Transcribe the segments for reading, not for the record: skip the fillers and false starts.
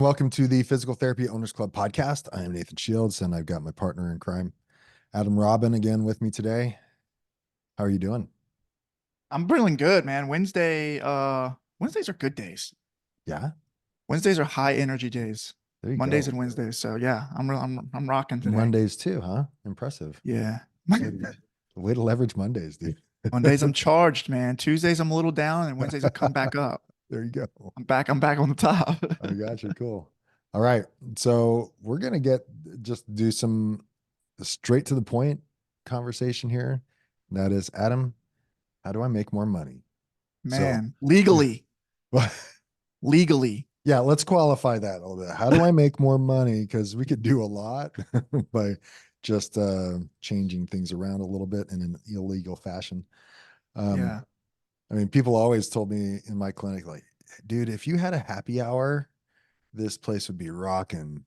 Welcome to the Physical Therapy Owners Club podcast. I am Nathan Shields, and I've got my partner in crime, Adam Robin, again with me today. How are you doing? I'm feeling good, man. Wednesdays are good days. Yeah, Wednesdays are high energy days. there you Mondays go. and Wednesdays. So yeah, I'm rocking today. Mondays too, huh? Impressive. Yeah. Way to, way to leverage Mondays, dude. Mondays I'm charged, man. Tuesdays I'm a little down and Wednesdays I come back up. There you go. I'm back on the top. I got you. Cool. All right. So we're gonna just do some straight to the point conversation here. That is, Adam, how do I make more money? So, Man, legally. yeah, let's qualify that a little bit. How do I make more money? Because we could do a lot by just changing things around a little bit in an illegal fashion. Um, Yeah. I mean, people always told me in my clinic, like, dude, if you had a happy hour, this place would be rocking.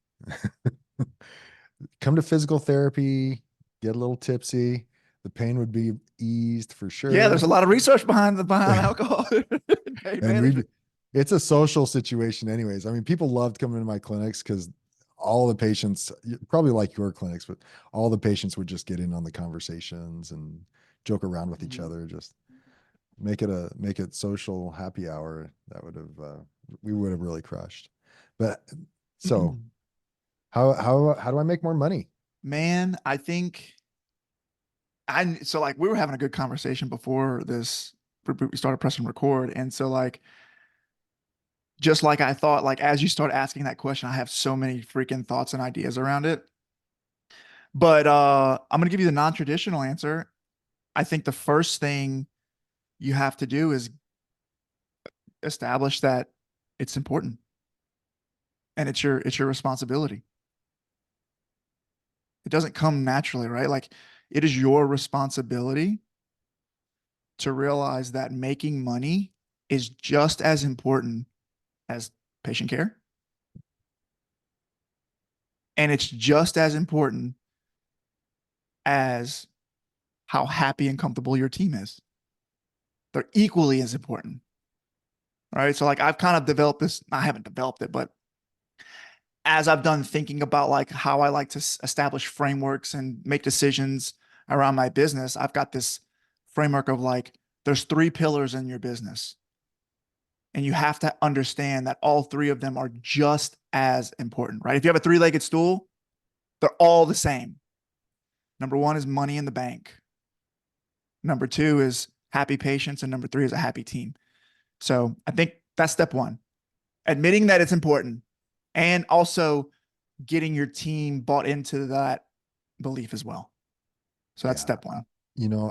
Come to physical therapy, get a little tipsy. The pain would be eased for Yeah, there's sure. a lot of research behind alcohol pain And we management. it's a social situation anyways. I mean, people loved coming to my clinics because all the patients, probably like your clinics, but all the patients would just get in on the conversations and joke around with each Mhm. other. Just make it social happy hour. That would have we would have really crushed. But so how do I make more money? Man, I think I so like we were having a good conversation before this we started pressing record. And so like just like I thought, like as you start asking that question, I have so many freaking thoughts and ideas around it. But I'm gonna give you the non-traditional answer. I think the first thing you have to do is establish that it's important and it's your responsibility. It doesn't come naturally, right? Like it is your responsibility to realize that making money is just as important as patient care. And it's just as important as how happy and comfortable your team is. They're equally as important. Right. So like I've kind of developed this, I haven't developed it, but as I've done thinking about like how I like to establish frameworks and make decisions around my business, I've got this framework of like, there's three pillars in your business. And you have to understand that all three of them are just as important, right? If you have a three-legged stool, they're all the same. Number one is money in the bank. Number two is happy patients. And number three is a happy team. So I think that's step one, admitting that it's important and also getting your team bought into that belief as well. So that's Yeah. step one. You know,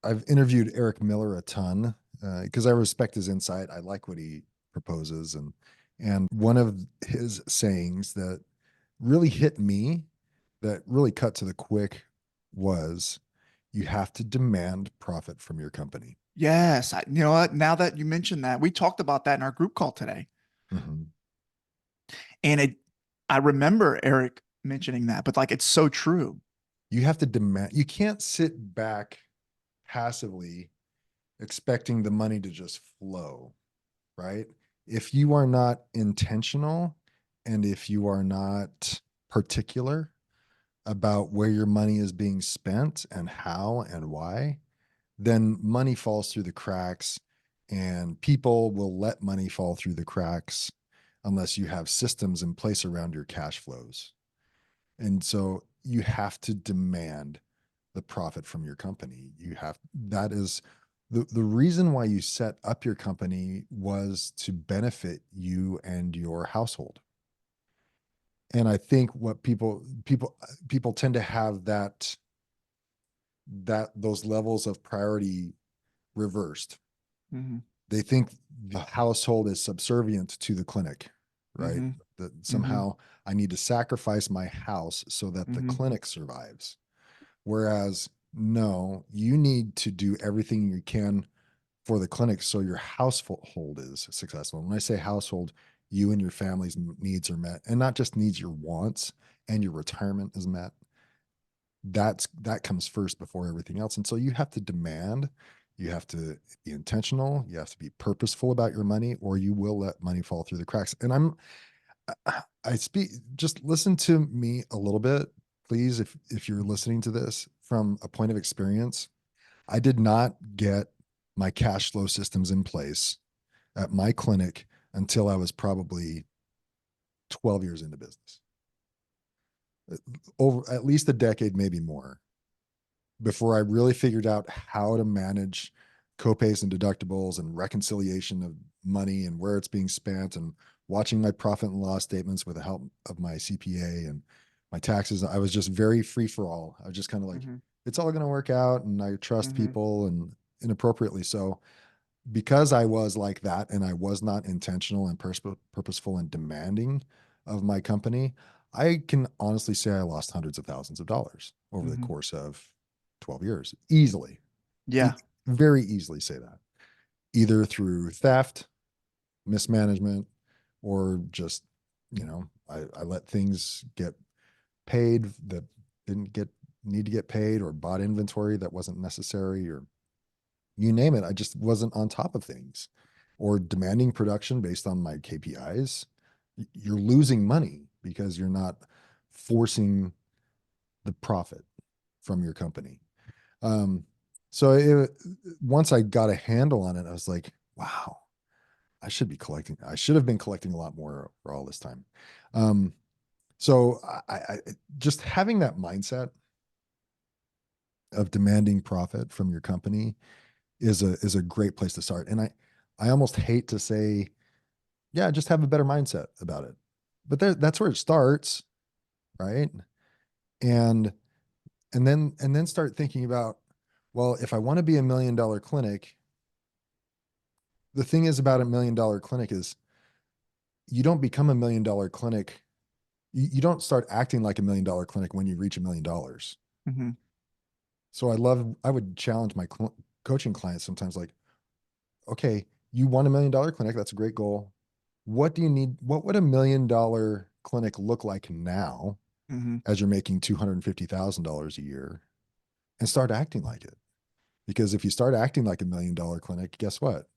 I've interviewed Eric Miller a ton because I respect his insight. I like what he proposes, and one of his sayings that really hit me, that really cut to the quick, was, "You have to demand profit from your company." Yes. You know what? Now that you mentioned that, we talked about that in our group call today. Mhm. And I remember Eric mentioning that, but like it's so true. You have to demand. You can't sit back passively expecting the money to just flow, right? If you are not intentional and if you are not particular about where your money is being spent and how and why, then money falls through the cracks, and people will let money fall through the cracks unless you have systems in place around your cash flows. And so you have to demand the profit from your company. That is the reason why you set up your company, was to benefit you and your household. And I think what people tend to have those levels of priority reversed. Mm-hmm. They think the household is subservient to the clinic, right? Mm-hmm. That Mm-hmm. somehow I need to sacrifice my house so that the Mm-hmm. clinic survives. Whereas, no, you need to do everything you can for the clinic so your household is successful. When I say household, you and your family's needs are met, and not just needs, your wants and your retirement is met. That comes first before everything else. And so you have to demand, you have to be intentional, you have to be purposeful about your money, or you will let money fall through the cracks. And I speak, just listen to me a little bit, please. If you're listening to this from a point of experience, I did not get my cash flow systems in place at my clinic until I was probably 12 years into business, over at least a decade, maybe more, before I really figured out how to manage copays and deductibles and reconciliation of money and where it's being spent, and watching my profit and loss statements with the help of my CPA and my taxes. I was just very free for all. I was just kind of like, Mm-hmm. it's all going to work out. And I trust Mm-hmm. people, and inappropriately so, because I was like that and I was not intentional and purposeful and demanding of my company. I can honestly say I lost hundreds of thousands of dollars over the Mm-hmm. course of 12 years, easily. E- Yeah. Very easily say that, either through theft, mismanagement, or just, I let things get paid that didn't get need to get paid, or bought inventory that wasn't necessary, or you name it. I just wasn't on top of things, or demanding production based on my KPIs. You're losing money because you're not forcing the profit from your company. Um, so once I got a handle on it, I was like, wow, I should have been collecting a lot more for all this time. Um, so I just having that mindset of demanding profit from your company is a great place to start. And I almost hate to say, yeah, just have a better mindset about it. But that's where it starts, right? And and then start thinking about, well, if I want to be $1 million clinic, the thing is about $1 million clinic is you don't become $1 million clinic. You don't start acting like $1 million clinic when you reach $1 million. Mm-hmm. So I would challenge my coaching clients sometimes, like, okay, you want $1 million clinic. That's a great goal. What do you need? What would $1 million clinic look like now Mm-hmm. as you're making $250,000 a year, and start acting like it? Because if you start acting like $1 million clinic, guess what?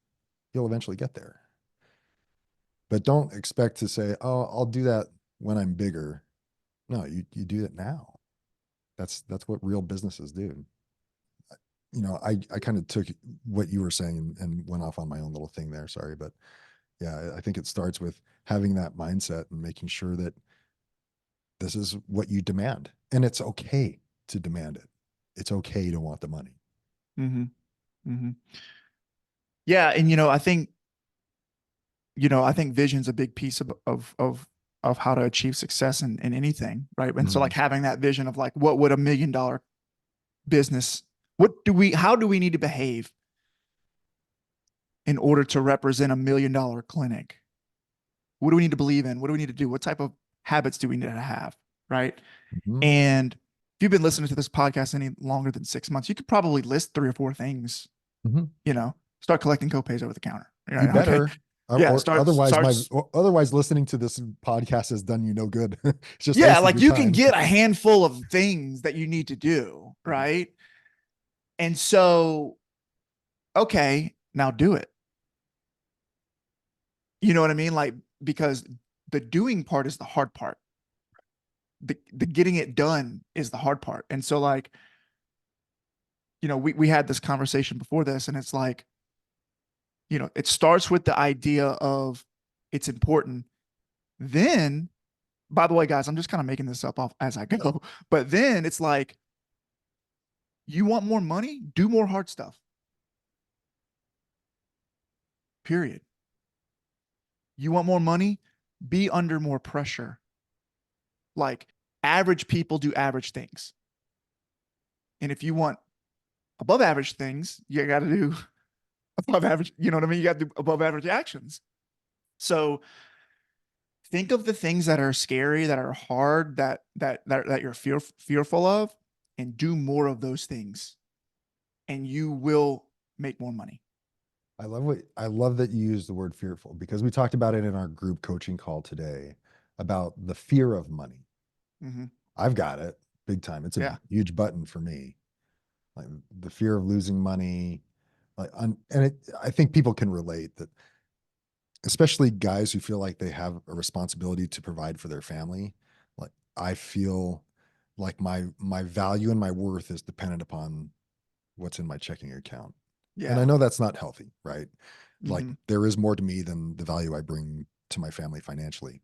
You'll eventually get there. But don't expect to say, oh, I'll do that when I'm bigger. No, you do it now. That's what real businesses do. I kind of took what you were saying and went off on my own little thing there. Sorry, but yeah, I think it starts with having that mindset and making sure that this is what you demand. And it's okay to demand it. It's okay to want the money. Mm-hmm. Mm-hmm. Yeah. And, I think vision's a big piece of how to achieve success in anything. Right. And so like Mhm. having that vision of like, what would $1 million business, how do we need to behave in order to represent $1 million clinic? What do we need to believe in? What do we need to do? What type of habits do we need to have? Right. Mhm. And if you've been listening to this podcast any longer than 6 months, you could probably list 3 or 4 things, Mhm. start collecting copays over the counter. You Right. Okay. better, Yeah. or otherwise listening to this podcast has done you no good. It's just Yeah. wasted Like your you can time. get a handful of things that you need to do. Right. And so, okay, now do it. You know what I mean? Like, because the doing part is the hard part. The getting it done is the hard part. And so, like, we had this conversation before this, and it's like, it starts with the idea of it's important. Then, by the way, guys, I'm just kind of making this up off as I go. But then it's like, you want more money? Do more hard stuff. Period. You want more money? Be under more pressure. Like average people do average things. And if you want above average things, you got to do above average, you know what I mean? You got to do above average actions. So think of the things that are scary, that are hard, that you're fearful of, and do more of those things, and you will make more money. I love that you use the word fearful, because we talked about it in our group coaching call today about the fear of money. Mm-hmm. I've got it big time. It's a Yeah. huge button for me. Like the fear of losing money. And I think people can relate that especially guys who feel like they have a responsibility to provide for their family. Like I feel like my value and my worth is dependent upon what's in my checking account. And I Yeah. know that's not healthy, right? Like Hmm. there is more to me than the value I bring to my family financially.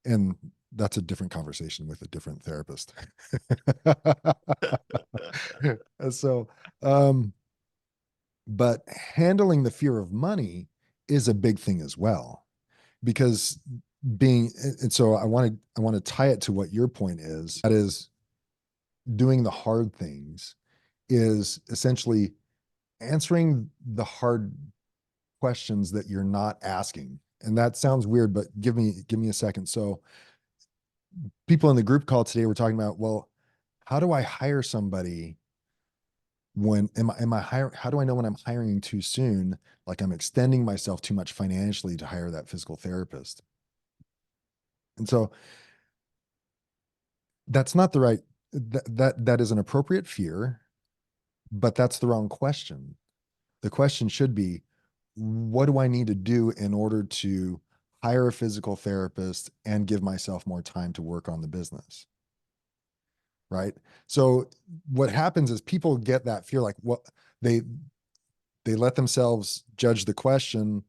And that's a different conversation with a different therapist. So, um, but handling the fear of money is a big thing as well, because being, and so I want to tie it to what your point is. That is, doing the hard things is essentially answering the hard questions that you're not asking. And that sounds weird, but give me a second. So people in the group call today were talking about, well, how do I hire somebody when am I hiring? How do I know when I'm hiring too soon? Like I'm extending myself too much financially to hire that physical therapist. And so that's not the right, that is an appropriate fear, but that's the wrong question. The question should be, what do I need to do in order to hire a physical therapist and give myself more time to work on the business? Right. So what happens is people get that fear, like what they they let themselves judge the question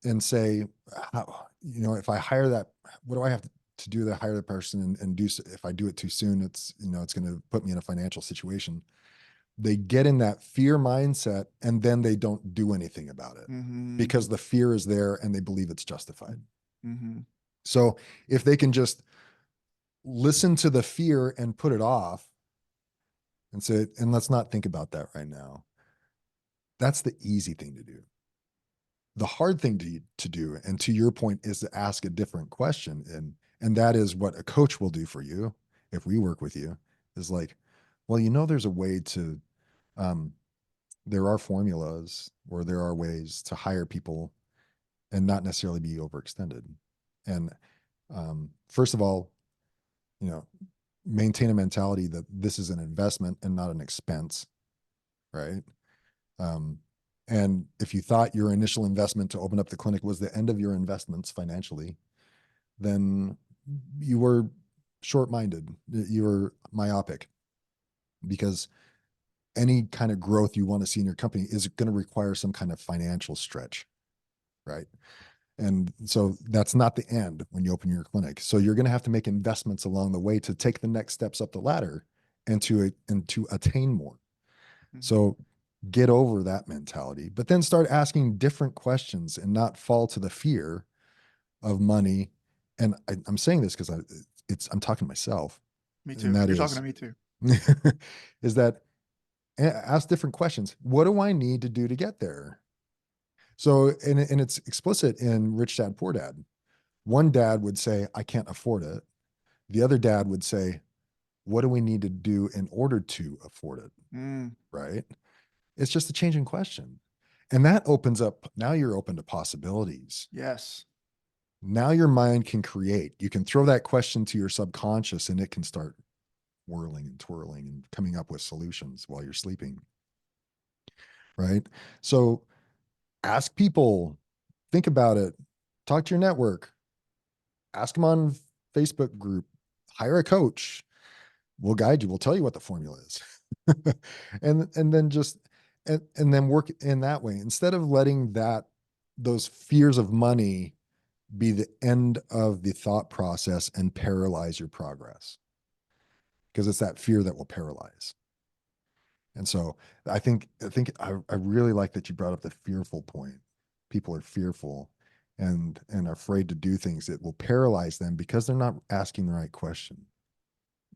and say, how, if I hire that, what do I have to do to hire the person and do, if I do it too soon, it's going to put me in a financial situation. They get in that fear mindset and then they don't do anything about it Hmm. because the fear is there and they believe it's justified. Hmm. So if they can just listen to the fear and put it off and say, and let's not think about that right now. That's the easy thing to do. The hard thing to do, and to your point, is to ask a different question. And that is what a coach will do for you if we work with you, is like, well, there's a way to, um, there are formulas or there are ways to hire people and not necessarily be overextended. And first of all, you know, maintain a mentality that this is an investment and not an expense, right? Um, and if you thought your initial investment to open up the clinic was the end of your investments financially, then you were short-minded. You were myopic, because any kind of growth you want to see in your company is going to require some kind of financial stretch, right? And so that's not the end when you open your clinic. So you're going to have to make investments along the way to take the next steps up the ladder and to attain more. Hmm. So get over that mentality, but then start asking different questions and not fall to the fear of money. And I'm saying this because I'm talking to myself, Me and too. that You're talking to is, me too. is that ask different questions. What do I need to do to get there? So, and it's explicit in Rich Dad Poor Dad. One dad would say, I can't afford it. The other dad would say, what do we need to do in order to afford it? Mm, Right. It's just a changing question. And that opens up, now you're open to possibilities. yes. Now your mind can create. You can throw that question to your subconscious and it can start whirling and twirling and coming up with solutions while you're sleeping. Right. So ask people, think about it, talk to your network, ask them on Facebook group, hire a coach. We'll guide you. We'll tell you what the formula is. and then just, and then work in that way instead of letting those fears of money be the end of the thought process and paralyze your progress, because it's that fear that will paralyze. And so I really like that you brought up the fearful point. People are fearful and afraid to do things that will paralyze them because they're not asking the right question.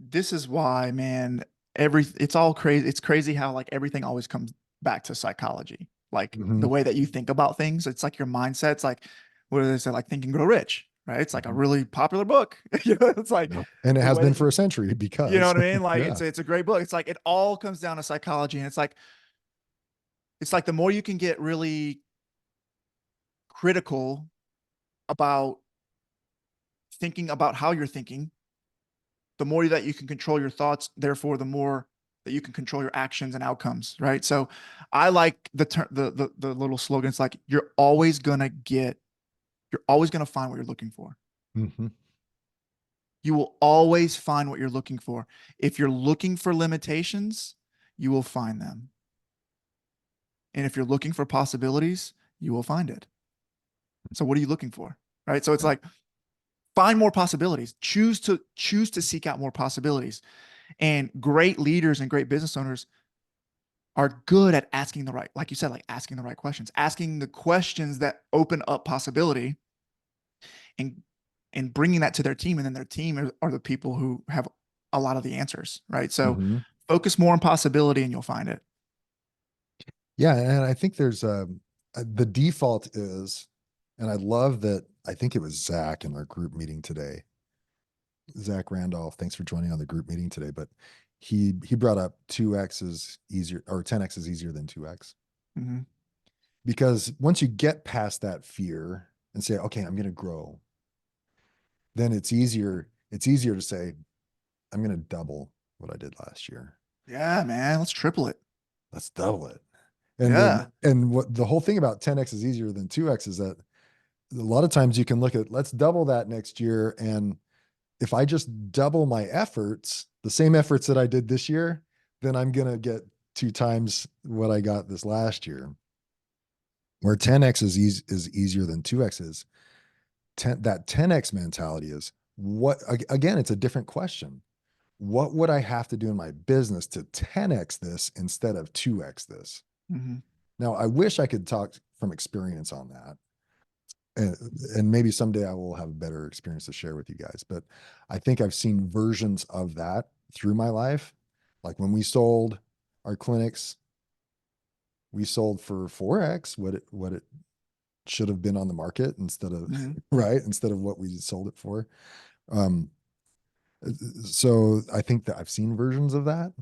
This is why, man, it's all crazy. It's crazy how like everything always comes back to psychology. Like Mm-hmm. the way that you think about things, it's like your mindset's like, what do they say? Like Think and Grow Rich, right? It's like a Mm-hmm. really popular book. It's like Yep. And it the has way been that for a century you know because, what I mean? Like yeah. it's a great book. It's like it all comes down to psychology. And it's like the more you can get really critical about thinking about how you're thinking, the more that you can control your thoughts, therefore the more that you can control your actions and outcomes, right? So I like the little slogan. It's like you're always gonna find what you're looking for. Hmm. You will always find what you're looking for. If you're looking for limitations, you will find them. And if you're looking for possibilities, you will find it. So what are you looking for? Right? So it's like find more possibilities. Choose to seek out more possibilities. And great leaders and great business owners are good at asking the right, like you said, like asking the right questions, asking the questions that open up possibility and bringing that to their team. And then their team are the people who have a lot of the answers, right? So Hmm. focus more on possibility and you'll find it. Yeah, and I think there's the default is, and I love that. I think it was Zach in our group meeting today. Zach Randolph, thanks for joining on the group meeting today. But he brought up 2x is easier, or 10x is easier than 2x, Mm-hmm. because once you get past that fear and say, okay, I'm going to grow, then it's easier to say, I'm going to double what I did last year. Yeah, man, let's triple it. Let's double it. And then, Yeah. and what the whole thing about 10x is easier than 2x is that a lot of times you can look at, let's double that next year. And if I just double my efforts, the same efforts that I did this year, then I'm going to get 2 times what I got this last year. Where 10x is easier than 2x is. That 10x mentality is what, again, it's a different question. What would I have to do in my business to 10x this instead of 2x this? Mm-hmm. Now, I wish I could talk from experience on that. And, and maybe someday I will have a better experience to share with you guys. But I think I've seen versions of that through my life. Like when we sold our clinics, we sold for 4x what it should have been on the market instead of Mm-hmm. right, instead of what we sold it for. Um, so I think that I've seen versions of that,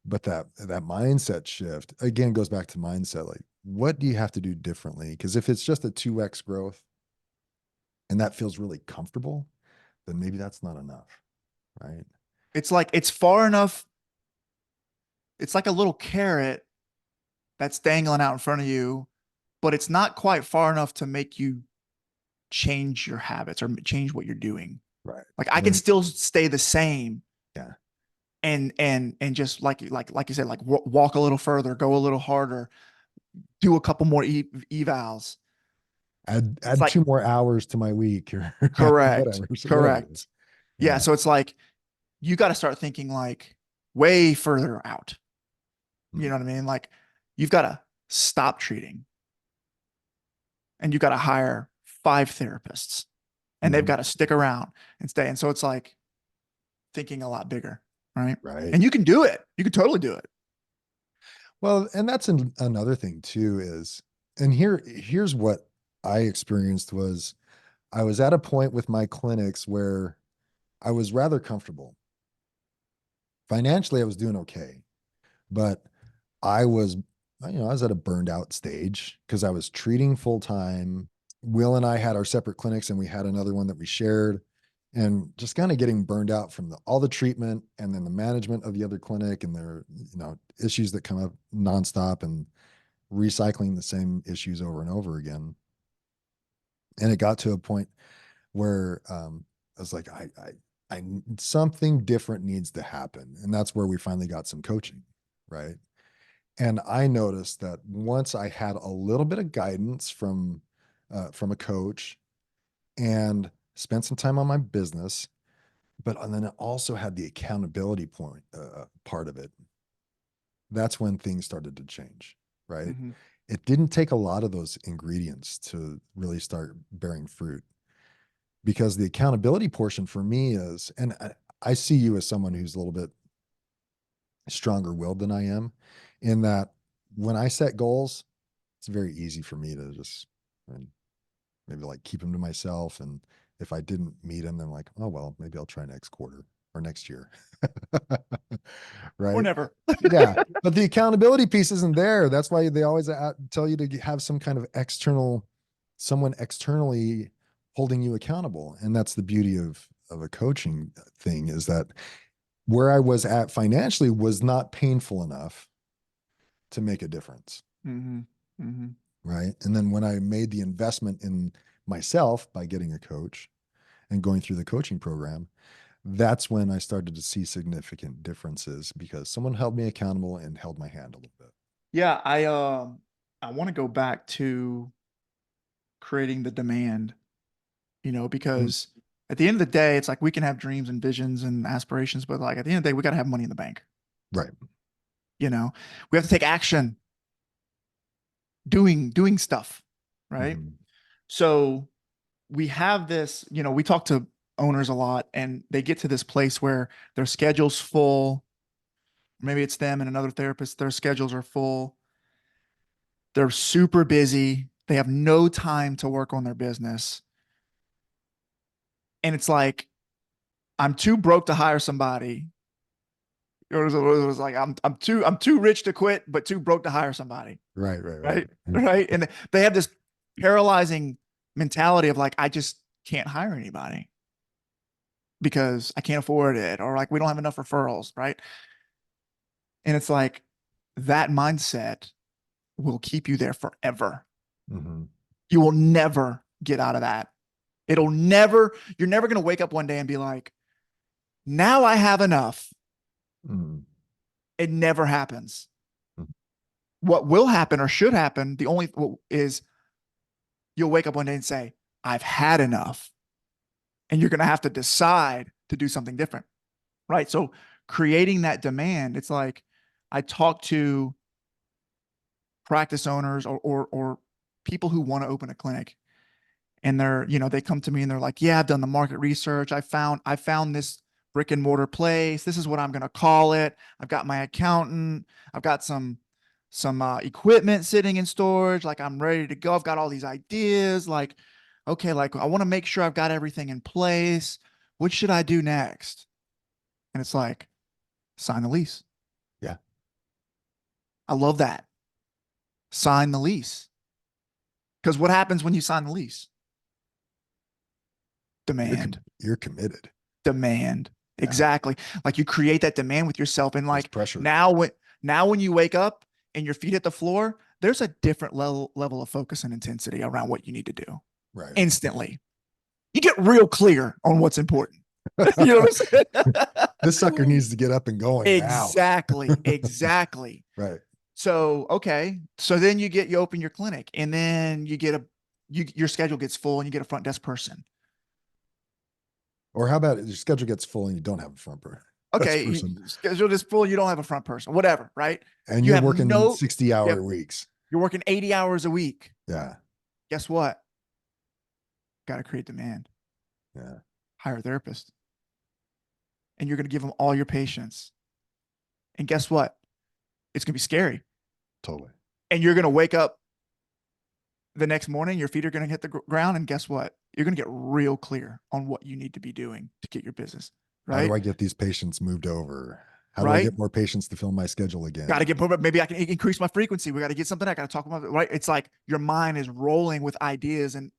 but that mindset shift again goes back to mindset. Like, what do you have to do differently? Because if it's just a 2x growth and that feels really comfortable, then maybe that's not enough, right? It's like it's far enough. It's like a little carrot that's dangling out in front of you, but it's not quite far enough to make you change your habits or change what you're doing. Right. Like I can When, still stay the same yeah. and just like you said, like walk a little further, go a little harder, do a couple more evals. Add It's add like 2 more hours to my week or correct, whatever it is. correct. Yeah, Yeah. so it's like you got to start thinking like way further out. You Mm. know what I mean? Like you've got to stop treating and you got to hire 5 therapists and they've Mhm. got to stick around and stay. And so it's like thinking a lot bigger, right? Right. And you can do it. You can totally do it. Well, and that's another thing too is, and here's what I experienced was I was at a point with my clinics where I was rather comfortable. Financially, I was doing okay, but I was, I was at a burned out stage because I was treating full time. Will and I had our separate clinics and we had another one that we shared, and just kind of getting burned out from all the treatment and then the management of the other clinic and their, issues that come up nonstop and recycling the same issues over and over again. And it got to a point where I was like, I something different needs to happen, and that's where we finally got some coaching, right? And I noticed that once I had a little bit of guidance from a coach and spent some time on my business, but and then it also had the accountability point part of it. That's when things started to change, right? Mm-hmm. It didn't take a lot of those ingredients to really start bearing fruit, because the accountability portion for me is, and I see you as someone who's a little bit stronger willed than I am, in that when I set goals, it's very easy for me to just, I mean, maybe like keep them to myself. And if I didn't meet them, then like, oh, well, maybe I'll try next quarter or next year. Or Right. never. Yeah. But the accountability piece isn't there. That's why they always tell you to have some kind of someone externally holding you accountable. And that's the beauty of a coaching thing, is that where I was at financially was not painful enough to make a difference. Mm-hmm. Mm-hmm. Right. And then when I made the investment in myself by getting a coach and going through the coaching program, that's when I started to see significant differences because someone held me accountable and held my hand a little bit. Yeah, I want to go back to creating the demand, Mm, because at the end of the day, it's like we can have dreams and visions and aspirations, but like at the end of the day, we got to have money in the bank. right. You know, we have to take action, doing stuff, right? Mhm. So we have this, we talk to owners a lot and they get to this place where their schedule's full. Maybe it's them and another therapist, their schedules are full. They're super busy. They have no time to work on their business. And it's like, I'm too broke to hire somebody. It was like I'm too rich to quit, but too broke to hire somebody. Right, right, right. Right. Right. And they have this paralyzing mentality of like, I just can't hire anybody because I can't afford it, or like we don't have enough referrals. Right. And it's like that mindset will keep you there forever. Mhm. You will never get out of that. You're never going to wake up one day and be like, now I have enough. Mhm. It never happens. Mhm. What will happen or should happen, the only is you'll wake up one day and say, I've had enough. And you're going to have to decide to do something different. Right. So creating that demand, it's like I talk to practice owners or people who want to open a clinic, and they come to me and they're like, yeah, I've done the market research. I found this brick and mortar place. This is what I'm going to call it. I've got my accountant. I've got some equipment sitting in storage. Like I'm ready to go. I've got all these ideas. Like, okay, like I want to make sure I've got everything in place. What should I do next? And it's like, sign the lease. Yeah. I love that. Sign the lease. Because what happens when you sign the lease? Demand. You're committed. Demand. Yeah. Exactly. Like you create that demand with yourself. And There's like pressure. now when you wake up and your feet hit the floor, there's a different level of focus and intensity around what you need to do Right. instantly. You get real clear on what's important. You know what This sucker I'm saying? needs to get up and going now. Exactly. Exactly. Right. So, okay. So then you open your clinic and then your schedule gets full and you get a front desk person. Or how about your schedule gets full and you don't have a front desk Okay. person Schedule is full. You don't have a front person, whatever. Right. and You you're have working no, 60 you hour have, weeks. you're working 80 hours a week. Yeah. Guess what? Got to create demand, Yeah. hire a therapist, and you're going to give them all your patience. And guess what? It's going to be scary. Totally. And you're going to wake up the next morning, your feet are going to hit the ground. And guess what? You're going to get real clear on what you need to be doing to get your business. How do Right. I get these patients moved over? How do I Right. get more patients to fill my schedule Got again? to get, maybe I can increase my frequency. We got to get something. I got to talk about it. Right. It's like your mind is rolling with ideas and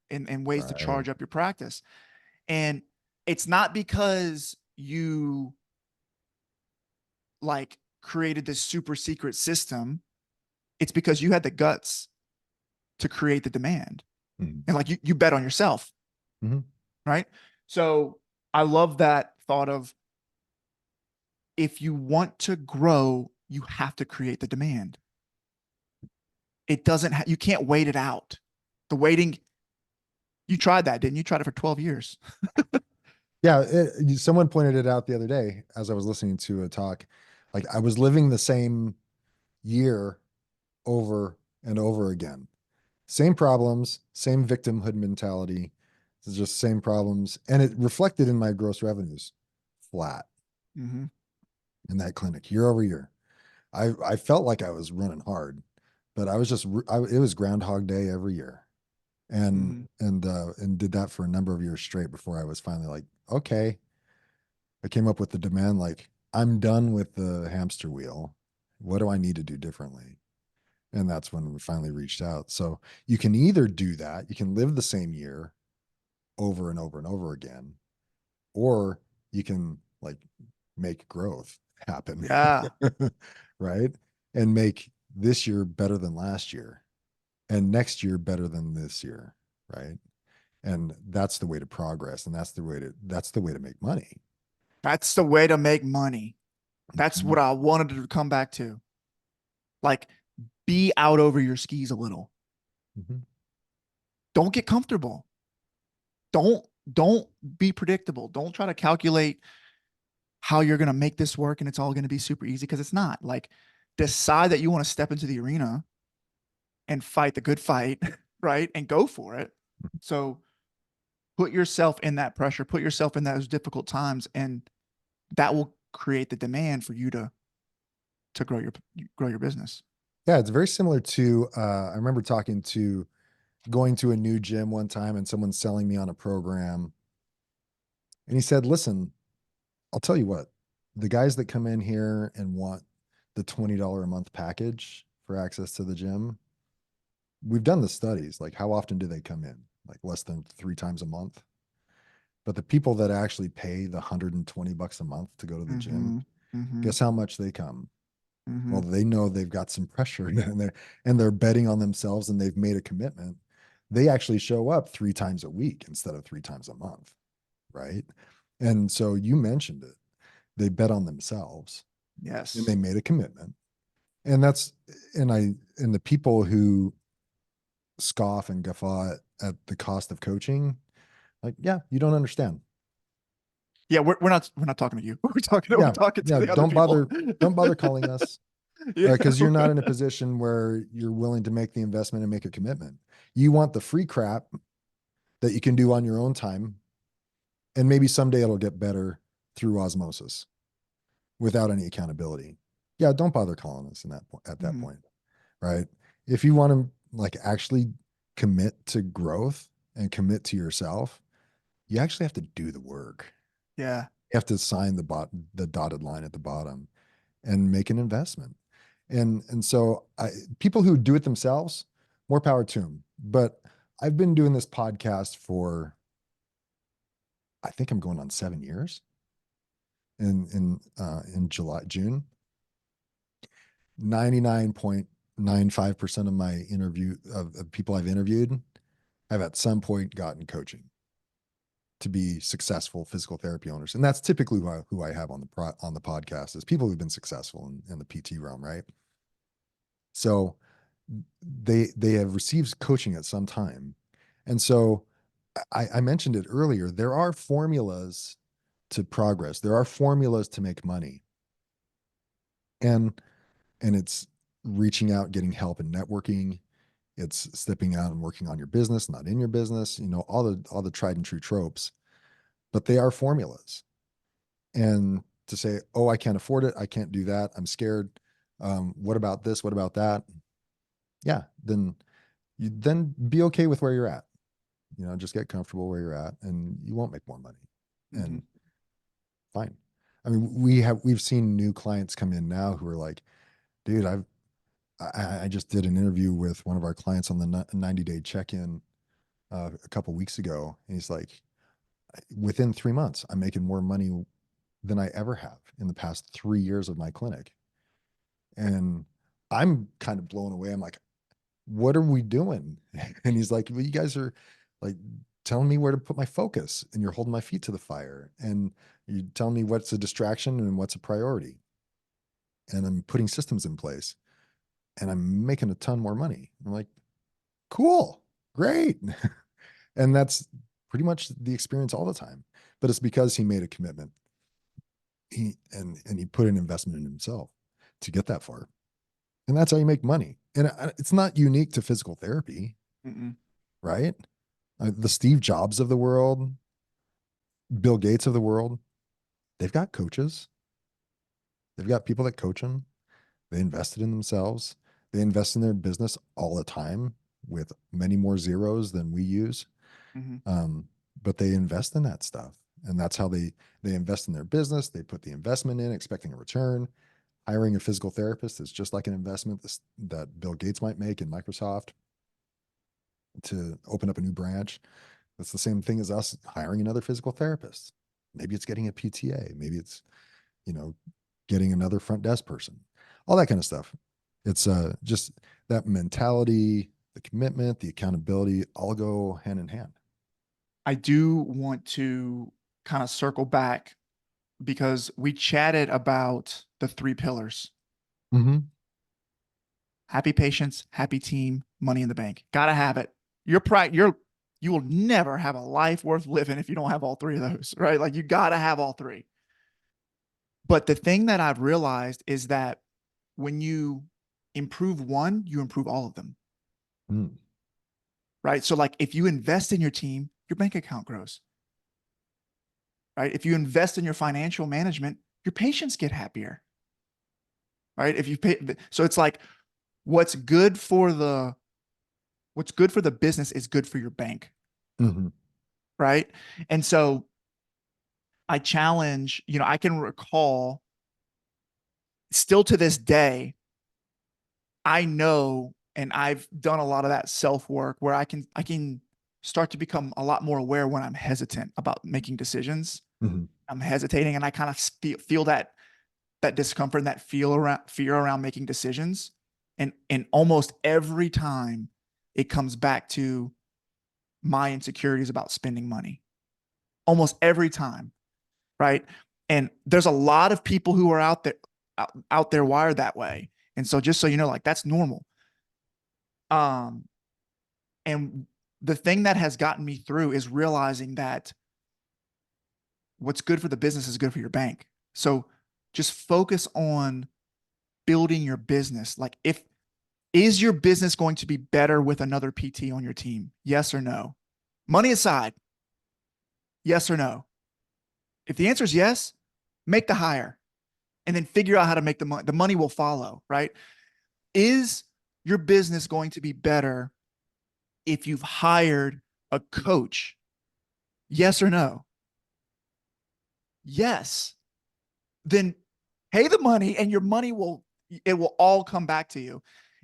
ways to Right. charge up your practice. And it's not because you like created this super secret system. It's because you had the guts to create the demand. Mhm. And like you bet on yourself. Mhm. Right. So I love that thought of, if you want to grow, you have to create the demand. It doesn't, you can't wait it out. The waiting, you tried that, didn't you? Tried it for 12 years. Yeah. Someone pointed it out the other day as I was listening to a talk. Like I was living the same year over and over again. Same problems, same victimhood mentality. It's just same problems. And it reflected in my gross revenues flat Mm-hmm. in that clinic year over year. I felt like I was running hard, but I was just it was Groundhog Day every year, Mm-hmm. and did that for a number of years straight before I was finally like, okay, I came up with the demand like I'm done with the hamster wheel. What do I need to do differently? And that's when we finally reached out. So you can either do that, you can live the same year over and over and over again, or you can like make growth happen. Yeah. Right? And make this year better than last year and next year better than this year. Right? And that's the way to progress. And that's the way to make money. That's the way to make money. That's Mhm. what I wanted to come back to. Like, be out over your skis a little. Mhm. Don't get comfortable. Don't be predictable. Don't try to calculate how you're going to make this work and it's all going to be super easy, because it's not. Like, decide that you want to step into the arena and fight the good fight, right? And go for it. So put yourself in that pressure, put yourself in those difficult times, and that will create the demand for you to grow your business. Yeah, it's very similar to I remember going to a new gym one time and someone selling me on a program. And he said, listen, I'll tell you what, the guys that come in here and want the $20 a month package for access to the gym, we've done the studies. Like, how often do they come in? Like less than 3 times a month. But the people that actually pay the $120 a month to go to the gym, Mm-hmm. Mm-hmm. guess how much they come? Mm-hmm. Well, they know they've got some pressure and they're betting on themselves and they've made a commitment. They actually show up 3 times a week instead of 3 times a month, right? And so you mentioned it. They bet on themselves and Yes. they made a commitment. And that's and the people who scoff and guffaw at the cost of coaching, like, yeah, you don't understand. Yeah, we're not talking to you. We're Yeah, talking to yeah. the other people. Don't bother calling us Yeah. because you're not in a position where you're willing to make the investment and make a commitment. You want the free crap that you can do on your own time, and maybe someday it'll get better through osmosis without any accountability. Yeah, don't bother calling us in that at that Mhm. point, right? If you want to like actually commit to growth and commit to yourself, you actually have to do the work. Yeah. You have to sign the dotted line at the bottom and make an investment. And so people who do it themselves, more power to them. But I've been doing this podcast for I think I'm going on 7 years in July, June. 99.95% of my of people I've interviewed have at some point gotten coaching to be successful physical therapy owners. And that's typically who I have on the podcast is people who've been successful in the PT realm, right? So they have received coaching at some time. And so I mentioned it earlier. There are formulas to progress. There are formulas to make money. And it's reaching out, getting help and networking. It's stepping out and working on your business, not in your business, all the tried and true tropes, but they are formulas. And to say, oh, I can't afford it, I can't do that, I'm scared. What about this? What about that? Yeah, then be okay with where you're at. Just get comfortable where you're at, and you won't make more money. Mm-hmm. And fine. I mean, we've seen new clients come in now who are like, dude, I just did an interview with one of our clients on the 90-day check-in a couple weeks ago, and he's like, within 3 months, I'm making more money than I ever have in the past 3 years of my clinic, and I'm kind of blown away. I'm like, what are we doing? And he's like, well, you guys are like telling me where to put my focus, and you're holding my feet to the fire, and you telling me what's a distraction and what's a priority, and I'm putting systems in place, and I'm making a ton more money. I'm like, cool, great. And that's pretty much the experience all the time. But it's because he made a commitment. He put an investment in himself to get that far. And that's how you make money. And it's not unique to physical therapy, Mm-mm. right? The Steve Jobs of the world, Bill Gates of the world, they've got coaches. They've got people that coach them. They invested in themselves. They invest in their business all the time with many more zeros than we use. Mm-hmm. Um, but they invest in that stuff. And that's how they invest in their business. They put the investment in, expecting a return. Hiring a physical therapist is just like an investment that Bill Gates might make in Microsoft to open up a new branch. That's the same thing as us hiring another physical therapist. Maybe it's getting a PTA. Maybe it's you know, getting another front desk person, all that kind of stuff. It's just that mentality, the commitment, the accountability all go hand in hand. I do want to kind of circle back because we chatted about the three pillars: Mm-hmm. happy patients, happy team, money in the bank. Gotta have it. You will never have a life worth living if you don't have all three of those, right? Like you gotta have all three. But the thing that I've realized is that when you improve one, you improve all of them, Mm. right? So like if you invest in your team, your bank account grows, right? If you invest in your financial management, your patients get happier, right? If you pay, so it's like what's good for the what's good for the business is good for your bank, Mm-hmm. right? And so I challenge, I can recall still to this day, I know and I've done a lot of that self work where I can start to become a lot more aware when I'm hesitant about making decisions. Mm-hmm. I'm hesitating and I kind of feel that discomfort and that feel around fear around making decisions. And almost every time it comes back to my insecurities about spending money. Almost every time, right? And there's a lot of people who are out there wired that way. And so just so you know, like that's normal. Um, and the thing that has gotten me through is realizing that what's good for the business is good for your bank. So just focus on building your business. Like if is your business going to be better with another PT on your team? Yes or no? Money aside, yes or no? If the answer is yes, make the hire and then figure out how to make the money. The money will follow, right? Is your business going to be better if you've hired a coach? Yes or no? Yes. Then pay the money and your money will all come back to you.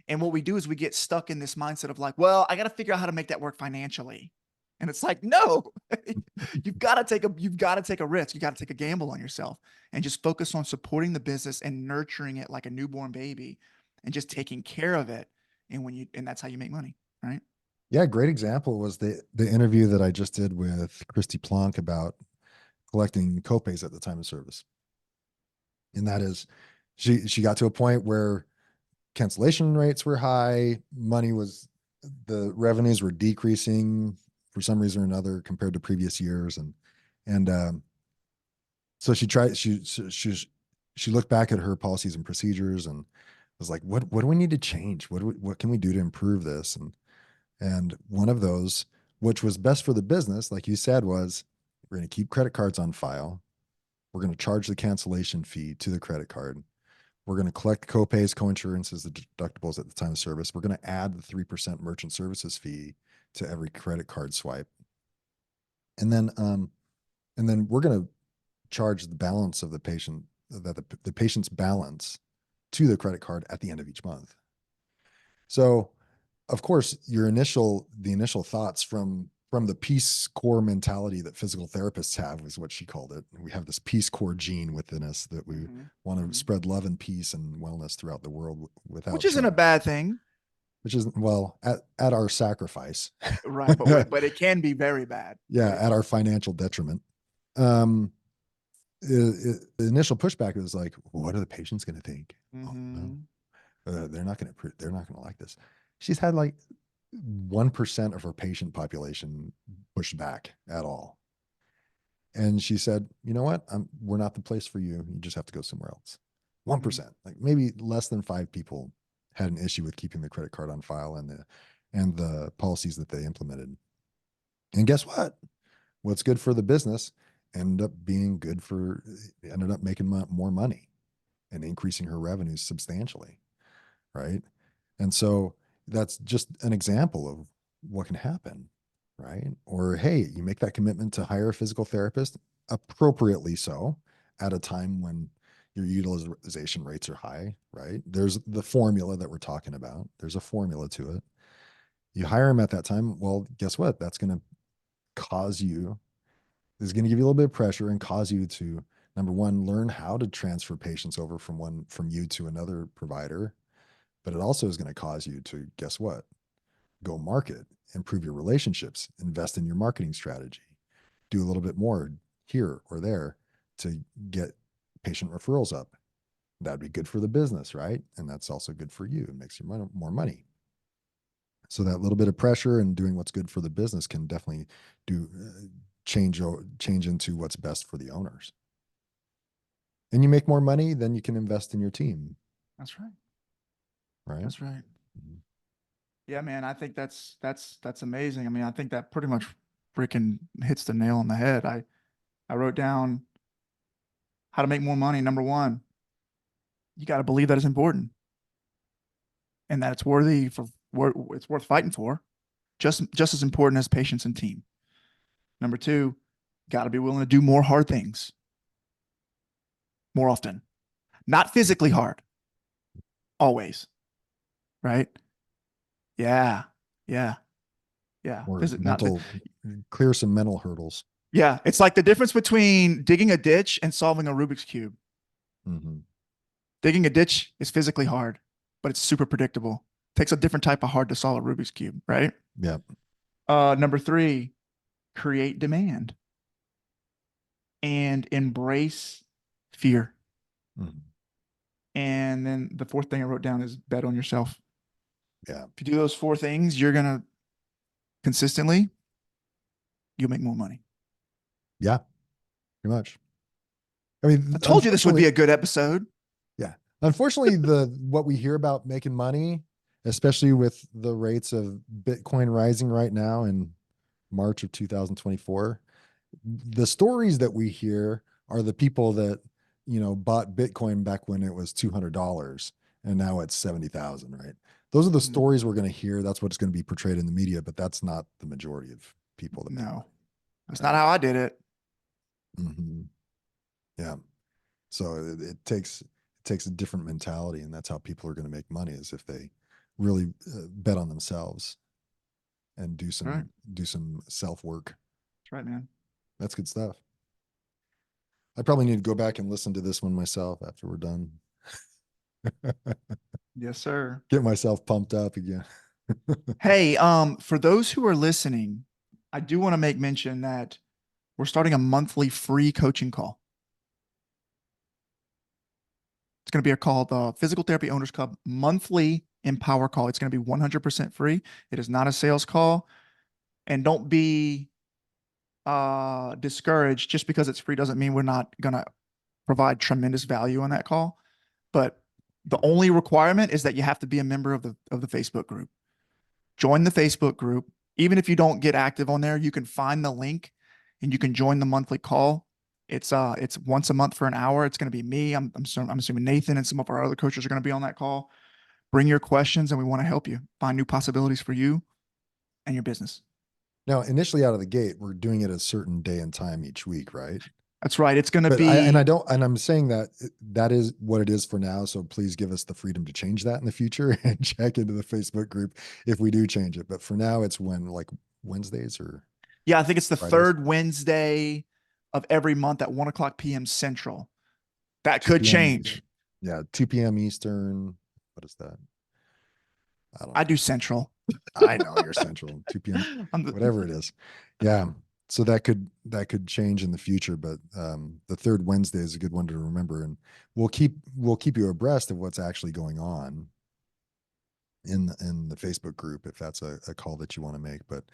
And what we do is we get stuck in this mindset of like, well, I got to figure out how to make that work financially. And it's like, no, you've got to take a risk. You got to take a gamble on yourself and just focus on supporting the business and nurturing it like a newborn baby and just taking care of it. And that's how you make money, right? Yeah, great example was the interview that I just did with Christy Plonk about collecting copays at the time of service. And that is she got to a point where cancellation rates were high, the revenues were decreasing for some reason or another compared to previous years. And so she looked back at her policies and procedures and was like, what do we need to change? What can we do to improve this? And one of those, which was best for the business, like you said, was we're going to keep credit cards on file. We're going to charge the cancellation fee to the credit card. We're going to collect copays, coinsurances, the deductibles at the time of service. We're going to add the 3% merchant services fee to every credit card swipe. And then we're going to charge the balance of the patient's balance to the credit card at the end of each month. So of course, the initial thoughts from the Peace Corps mentality that physical therapists have is what she called it. We have this Peace Corps gene within us that we Mm-hmm. want to Mm-hmm. spread love and peace and wellness throughout the world Which without isn't a charge, bad thing, which is well at our sacrifice. right? But it can be very bad, Yeah, right? at our financial detriment. Um, the initial pushback was like, what are the patients going to think? Oh, well, Mm-hmm. they're not going to like this. She's had like 1% of her patient population pushed back at all. And she said, you know what? We're not the place for you. You just have to go somewhere else. Mm-hmm. 1%, like maybe less than 5 people had an issue with keeping the credit card on file and the policies that they implemented. And guess what? What's good for the business ended up making more money and increasing her revenues substantially. Right. And so that's just an example of what can happen. Right. Or, hey, you make that commitment to hire a physical therapist, appropriately so, at a time when your utilization rates are high. Right. There's the formula that we're talking about. There's a formula to it. You hire him at that time. Well, guess what? That's going to cause you, is going to give you a little bit of pressure and cause you to Number one, learn how to transfer patients over from you to another provider. But it also is going to cause you to, guess what? Go market, improve your relationships, invest in your marketing strategy, do a little bit more here or there to get patient referrals up. That'd be good for the business, right? And that's also good for you. It makes you more money. So that little bit of pressure and doing what's good for the business can definitely do change into what's best for the owners. And you make more money, then you can invest in your team, That's right. right? That's right. Mhm. Yeah, man. I think that's amazing. I mean, I think that pretty much freaking hits the nail on the head. I wrote down how to make more money. Number one, you got to believe that it's important and that it's worthy for it's worth fighting for. Just as important as patience and team. Number two, got to be willing to do more hard things more often, not physically hard, always. Right? Yeah, yeah, yeah. Or Visit not. clear some mental hurdles. Yeah, it's like the difference between digging a ditch and solving a Rubik's cube. Mm-hmm. Digging a ditch is physically hard, but it's super predictable. Takes a different type of hard to solve a Rubik's cube, right? Yeah. Number three, create demand and embrace fear. Mm-hmm. And then the fourth thing I wrote down is bet on yourself. Yeah. If you do those four things, you're gonna consistently, you'll make more money. Yeah. Pretty much. I mean, I told you this would unfortunately, be a good episode. yeah. Unfortunately, what we hear about making money, especially with the rates of Bitcoin rising right now in March of 2024, the stories that we hear are the people that, bought Bitcoin back when it was $200 and now it's 70,000, right? Those are the Mhm. stories we're going to hear. That's what's going to be portrayed in the media, but that's not the majority of people that make No, money, that's not right? how I did it. Mm-hmm. Yeah. So it takes a different mentality, and that's how people are going to make money, is if they really bet on themselves and do That's right. some self work. That's right, man. That's good stuff. I probably need to go back and listen to this one myself after we're done. Yes, sir. Get myself pumped up again. Hey, for those who are listening, I do want to make mention that we're starting a monthly free coaching call. It's going to be a call, the Physical Therapy Owners Club monthly Empower call. It's going to be 100% free. It is not a sales call. And don't be discouraged. Just because it's free doesn't mean we're not going to provide tremendous value on that call. But the only requirement is that you have to be a member of the Facebook group. Join the Facebook group. Even if you don't get active on there, you can find the link and you can join the monthly call. It's once a month for an hour. It's going to be me. I'm assuming Nathan and some of our other coaches are going to be on that call. Bring your questions and we want to help you find new possibilities for you and your business. Now, initially out of the gate, we're doing it a certain day and time each week, right? That's right. It's going to But I be, don't, and I'm saying that that is what it is for now. So please give us the freedom to change that in the future and check into the Facebook group if we do change it. But for now, it's like Wednesdays or yeah, I think it's the Fridays, third Wednesday of every month at 1 o'clock p.m. Central. That 2 could p.m. change. Yeah, 2 p.m. Eastern. What is that? I don't I know. do Central. I know you're Central, 2 p.m., I'm the, whatever it is. Yeah. So that could change in the future, but the third Wednesday is a good one to remember, and we'll keep you abreast of what's actually going on in the Facebook group if that's a call that you want to make. But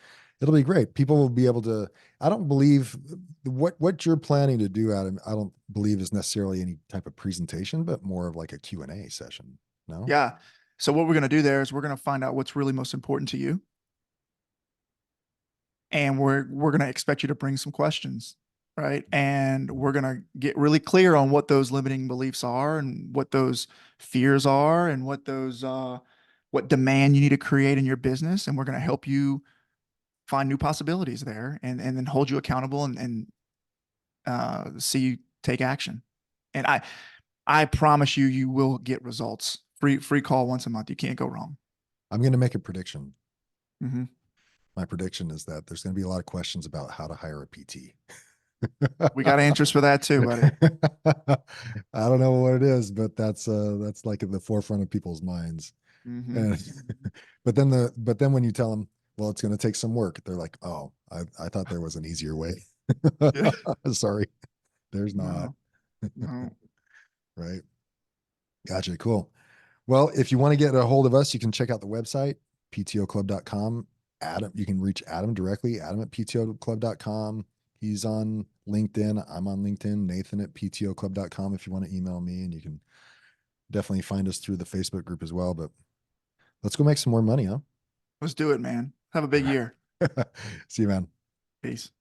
it'll be great. People will be able to. I don't believe what you're planning to do, Adam. I don't believe is necessarily any type of presentation, but more of like a Q&A session. No. yeah. So what we're going to do there is we're going to find out what's really most important to you. And we're going to expect you to bring some questions, right? And we're going to get really clear on what those limiting beliefs are and what those fears are and what demand you need to create in your business. And we're going to help you find new possibilities there and then hold you accountable and see you take action. And I promise you, you will get results. Free call once a month. You can't go wrong. I'm going to make a prediction. Mm-hmm. My prediction is that there's going to be a lot of questions about how to hire a PT. We got answers for that too, buddy. I don't know what it is, but that's like at the forefront of people's minds. Hmm. And but then when you tell them, well, it's going to take some work, they're like, oh, I thought there was an easier way. Yeah. Sorry, there's not. No, no. Right. Gotcha. Cool. Well, if you want to get a hold of us, you can check out the website, ptoclub.com. Adam, you can reach Adam directly, Adam at ptoclub.com. He's on LinkedIn. I'm on LinkedIn, Nathan at ptoclub.com if you want to email me, and you can definitely find us through the Facebook group as well. But let's go make some more money, huh? Let's do it, man. Have a big year. See you, man. Peace.